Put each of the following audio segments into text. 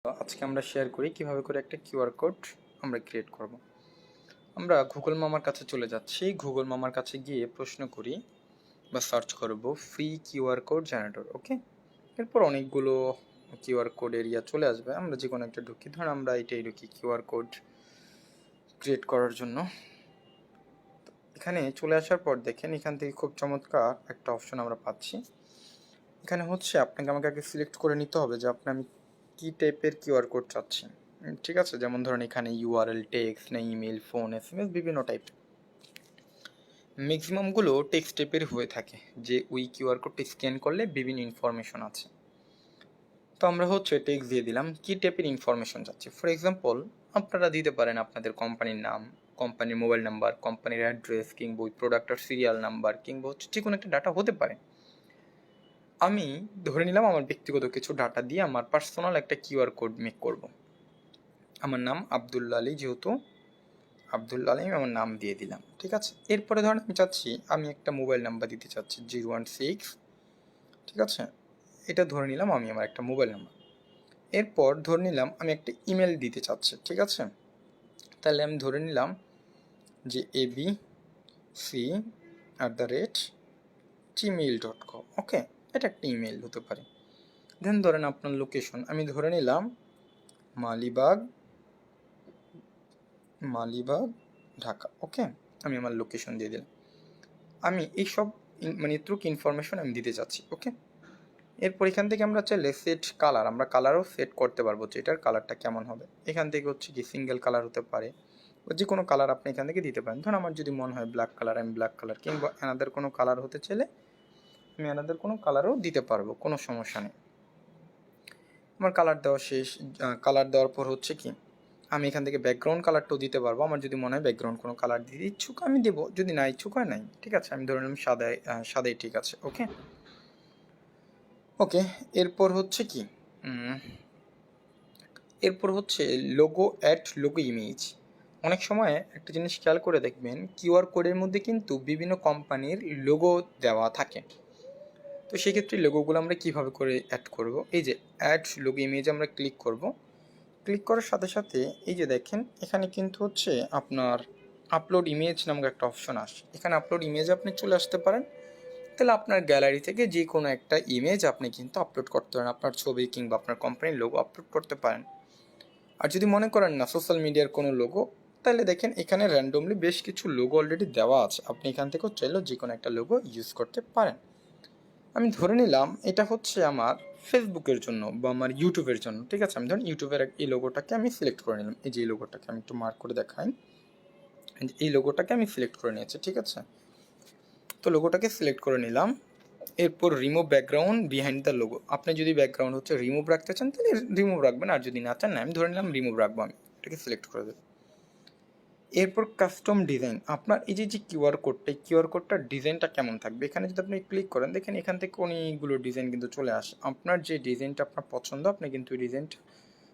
আজকে আমরা শেয়ার করি কিভাবে করে একটা কিউআর কোড আমরা ক্রিয়েট করব। আমরা গুগল মামার কাছে চলে যাচ্ছি। গুগল মামার কাছে গিয়ে প্রশ্ন করি বা সার্চ করব ফ্রি কিউআর কোড জেনারেটর। ওকে, এরপর অনেকগুলো কিউআর কোড এরিয়া চলে আসবে। আমরা যে কোনো একটা ঢুকি, ধরুন আমরা এটাই ঢুকি কিউআর কোড ক্রিয়েট করার জন্য। এখানে চলে আসার পর দেখেন এখান থেকে খুব চমৎকার একটা অপশন আমরা পাচ্ছি। এখানে হচ্ছে আপনাকে আমাকে আগে সিলেক্ট করে নিতে হবে যে আমি কী টাইপের কিউআর কোড চাচ্ছি। ঠিক আছে, যেমন ধরুন এখানে ইউআরএল, টেক্সট না ইমেল, ফোন, এসএমএস বিভিন্ন টাইপ। ম্যাক্সিমামগুলো টেক্সট টাইপের হয়ে থাকে, যে ওই কিউআর কোডটি স্ক্যান করলে বিভিন্ন ইনফরমেশন আছে। তো আমরা হচ্ছে টেক্সট দিয়ে দিলাম কী টাইপের ইনফরমেশন চাচ্ছি। ফর এক্সাম্পল আপনারা দিতে পারেন আপনাদের কোম্পানির নাম, কোম্পানির মোবাইল নাম্বার, কোম্পানির অ্যাড্রেস, কিংবা ওই প্রোডাক্টের সিরিয়াল নাম্বার, কিংবা হচ্ছে যে কোনো একটা ডাটা হতে পারে। আমি ধরে নিলাম আমার ব্যক্তিগত কিছু ডাটা দিয়ে আমার পার্সোনাল একটা কিউআর কোড মেক করব। আমার নাম আবদুল্লা আলী, যেহেতু আবদুল্লা আলী আমার নাম দিয়ে দিলাম। ঠিক আছে, এরপরে ধরেন আমি চাচ্ছি আমি একটা মোবাইল নাম্বার দিতে চাচ্ছি 016। ঠিক আছে, এটা ধরে নিলাম আমি আমার একটা মোবাইল নাম্বার। এরপর ধরে নিলাম আমি একটা ইমেল দিতে চাচ্ছি। ঠিক আছে, তাহলে আমি ধরে নিলাম যে abc@gmail.com। ওকে, এটা একটা ইমেল হতে পারে। দেন ধরেন আপনার লোকেশন আমি ধরে নিলাম মালিবাগ, ঢাকা। ওকে, আমি আমার লোকেশন দিয়ে দিলাম। আমি এইসব ইনফরমেশন আমি দিতে চাচ্ছি। ওকে, এরপর এখান থেকে আমরা চাইলে সেট কালার, আমরা কালারও সেট করতে পারবো যে এটার কালারটা কেমন হবে। এখান থেকে হচ্ছে কি সিঙ্গেল কালার হতে পারে, যে কোনো কালার আপনি এখান থেকে দিতে পারেন। ধরুন আমার যদি মনে হয় ব্ল্যাক কালার, আমি ব্ল্যাক কালার, কিংবা অ্যানাদার কোনো কালার হতে চাইলে আমি অ্যানাদার কোনো কালারও দিতে পারবো, কোনো সমস্যা নেই। আমার কালার দেওয়া শেষ। কালার দেওয়ার পর হচ্ছে কি আমি এখান থেকে ব্যাকগ্রাউন্ড কালারটাও দিতে পারবো। আমার যদি মনে হয় ব্যাকগ্রাউন্ড কোনো কালার দিতে ইচ্ছুক আমি দেবো, যদি না ইচ্ছুক হয় নাই। ঠিক আছে, আমি ধরে নিলাম সাদাই ঠিক আছে। ওকে ওকে, এরপর হচ্ছে কি এরপর হচ্ছে লোগো ইমেজ। অনেক সময় একটা জিনিস খেয়াল করে দেখবেন কিউআর কোডের মধ্যে কিন্তু বিভিন্ন কোম্পানির লোগো দেওয়া থাকে। তো সেক্ষেত্রে লোগোগুলো আমরা কীভাবে করে অ্যাড করব, এই যে অ্যাড লোগো ইমেজ আমরা ক্লিক করব। ক্লিক করার সাথে সাথে এই যে দেখেন এখানে কিন্তু হচ্ছে আপনার আপলোড ইমেজ নামক একটা অপশন আসে। এখানে আপলোড ইমেজ আপনি চলে আসতে পারেন। তাহলে আপনার গ্যালারি থেকে যে কোনো একটা ইমেজ আপনি কিন্তু আপলোড করতে পারেন, আপনার ছবি কিংবা আপনার কোম্পানির লোগো আপলোড করতে পারেন। আর যদি মনে করেন না সোশ্যাল মিডিয়ার কোনো লোগো, তাহলে দেখেন এখানে র্যান্ডমলি বেশ কিছু লোগো অলরেডি দেওয়া আছে, আপনি এখান থেকেও চাইলেও যে কোনো একটা লোগো ইউজ করতে পারেন। আমি ধরে নিলাম এটা হচ্ছে আমার ফেসবুকের জন্য বা আমার ইউটিউবের জন্য। ঠিক আছে, আমি ধরুন ইউটিউবের এই লোগোটাকে আমি সিলেক্ট করে নিলাম। এই যে এই লোগোটাকে আমি একটু মার্ক করে দেখাই, এই লোগোটাকে আমি সিলেক্ট করে নিয়েছি। ঠিক আছে, তো লোগোটাকে সিলেক্ট করে নিলাম। এরপর remove background behind the logo. আপনি যদি ব্যাকগ্রাউন্ড হচ্ছে রিমুভ রাখতে চান তাহলে রিমুভ রাখবেন, আর যদি না চান না, আমি ধরে নিলাম রিমুভ রাখবো। আমি এটাকে সিলেক্ট করে দেবো। এরপর কাস্টম ডিজাইন, আপনার এই যে কিউআর কোডটা, এই কিউআর কোডটার ডিজাইনটা কেমন থাকবে, এখানে যদি আপনি ক্লিক করেন দেখেন এখান থেকে অনেকগুলো ডিজাইন কিন্তু চলে আসে। আপনার যে ডিজাইনটা আপনার পছন্দ আপনি কিন্তু এই ডিজাইনটা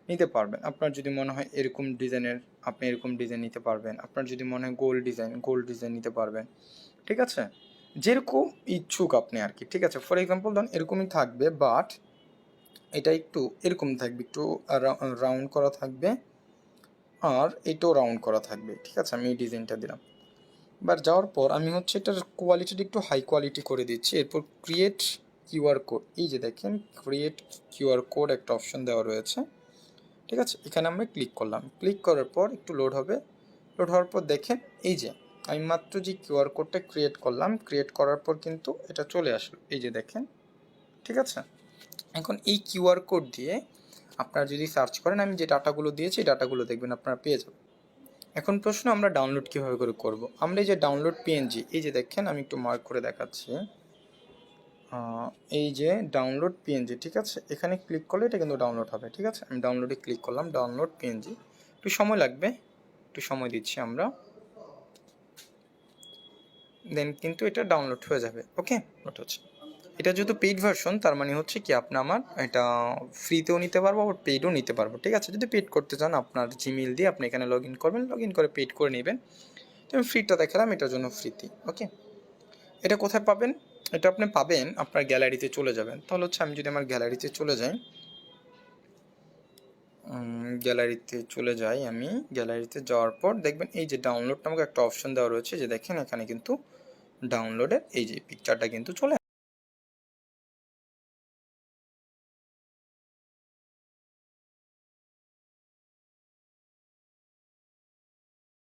নিতে পারবেন। আপনার যদি মনে হয় এরকম ডিজাইনের, আপনি এরকম ডিজাইন নিতে পারবেন। আপনার যদি মনে হয় গোল্ড ডিজাইন নিতে পারবেন। ঠিক আছে, যেরকম ইচ্ছুক আপনি আর কি। ঠিক আছে, ফর এক্সাম্পল ধরুন এরকমই থাকবে, বাট এটা একটু এরকম থাকবে, একটু রাউন্ড করা থাকবে, আর এটাও রাউন্ড করা থাকবে। ঠিক আছে, আমি এই ডিজাইনটা দিলাম। এবার যাওয়ার পর আমি হচ্ছে এটার কোয়ালিটিটা একটু হাই কোয়ালিটি করে দিচ্ছি। এরপর ক্রিয়েট কিউআর কোড, এই যে দেখেন ক্রিয়েট কিউআর কোড একটা অপশন দেওয়া রয়েছে। ঠিক আছে, এখানে আমরা ক্লিক করলাম। ক্লিক করার পর একটু লোড হবে। লোড হওয়ার পর দেখেন এই যে আমি মাত্র যে কিউআর কোডটা ক্রিয়েট করলাম, ক্রিয়েট করার পর কিন্তু এটা চলে আসলো, এই যে দেখেন। ঠিক আছে, এখন এই কিউআর কোড দিয়ে আপনারা যদি সার্চ করেন আমি যে ডাটাগুলো দিয়েছি এই ডাটাগুলো দেখবেন আপনারা পেয়ে যাবেন। এখন প্রশ্ন আমরা ডাউনলোড কীভাবে করে করব। আমরা এই যে ডাউনলোড পিএনজি, এই যে দেখেন আমি একটু মার্ক করে দেখাচ্ছি, এই যে ডাউনলোড পিএনজি। ঠিক আছে, এখানে ক্লিক করলে এটা কিন্তু ডাউনলোড হবে। ঠিক আছে, আমি ডাউনলোডে ক্লিক করলাম, ডাউনলোড পিএনজি। একটু সময় লাগবে, একটু সময় দিচ্ছি আমরা, দেন কিন্তু এটা ডাউনলোড হয়ে যাবে। ওকে, নোট হচ্ছে এটা যেহেতু পেইড ভার্সন, তার মানে হচ্ছে কি আপনি আমার এটা ফ্রিতেও নিতে পারবো আবার পেইডও নিতে পারবো। ঠিক আছে, যদি পেইড করতে চান আপনার জিমেইল দিয়ে আপনি এখানে লগ ইন করবেন, লগ ইন করে পেইড করে নেবেন। তো আমি ফ্রিটা দেখালাম, এটার জন্য ফ্রিতে। ওকে, এটা কোথায় পাবেন, এটা আপনি পাবেন আপনার গ্যালারিতে চলে যাবেন। তাহলে হচ্ছে আমি যদি আমার গ্যালারিতে চলে যাই, গ্যালারিতে চলে যাই আমি। গ্যালারিতে যাওয়ার পর দেখবেন এই যে ডাউনলোড নামক একটা অপশন দেওয়া রয়েছে, যে দেখেন এখানে কিন্তু ডাউনলোডের এই যে পিকচারটা কিন্তু চলে